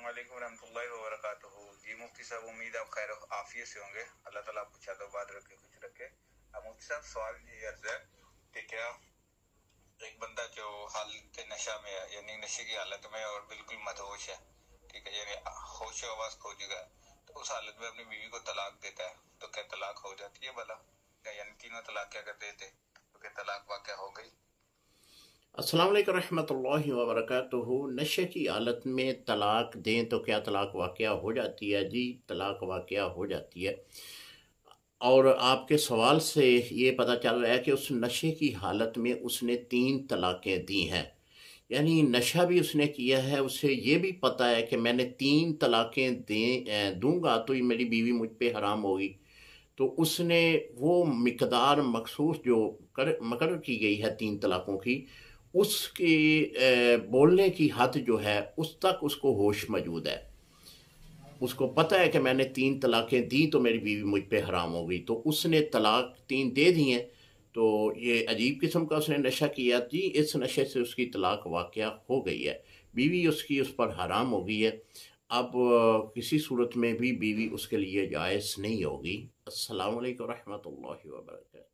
अस्सलामुअलैकुम रहमतुल्लाहि व बरकातुहू। जी मुफ्ती साहब, उम्मीद आप खैर आफियत से होंगे। अल्लाह ताला आपको शादोबाद रखे, खुश रखे। अब मुफ्ती साहब, सवाल ये अर्ज है कि क्या एक बंदा जो हालत नशा में है, यानी नशे की हालत में और बिल्कुल मदहोश है, ठीक है, यानी होश आवाज खो चुका है, तो उस हालत में अपनी बीवी को तलाक देता है, तो क्या तलाक हो जाती है भला? यानी तीनों तलाक क्या कर देते तो क्या तलाक वाक़या हो गई? अस्सलाम वालेकुम रहमतुल्लाहि व बरकातुहू। नशे की हालत में तलाक दें तो क्या तलाक वाक़या हो जाती है? जी, तलाक वाक़या हो जाती है। और आपके सवाल से ये पता चल रहा है कि उस नशे की हालत में उसने 3 तलाक़ें दी हैं। यानी नशा भी उसने किया है, उसे ये भी पता है कि मैंने 3 तलाक़ें दूँगा तो ये मेरी बीवी मुझ पे हराम होगी। तो उसने वो मिक़दार मख़सूस जो मुकर्रर की गई है 3 तलाक़ों की, उसकी बोलने की हद जो है उस तक उसको होश मौजूद है। उसको पता है कि मैंने 3 तलाक़ें दी तो मेरी बीवी मुझ पे हराम हो गई, तो उसने तलाक 3 दे दी हैं। तो ये अजीब किस्म का उसने नशा किया जी, इस नशे से उसकी तलाक वाक़या हो गई है। बीवी उसकी उस पर हराम हो गई है। अब किसी सूरत में भी बीवी उसके लिए जायज़ नहीं होगी। अस्सलामु अलैकुम रहमतुल्लाहि व बरकातहू।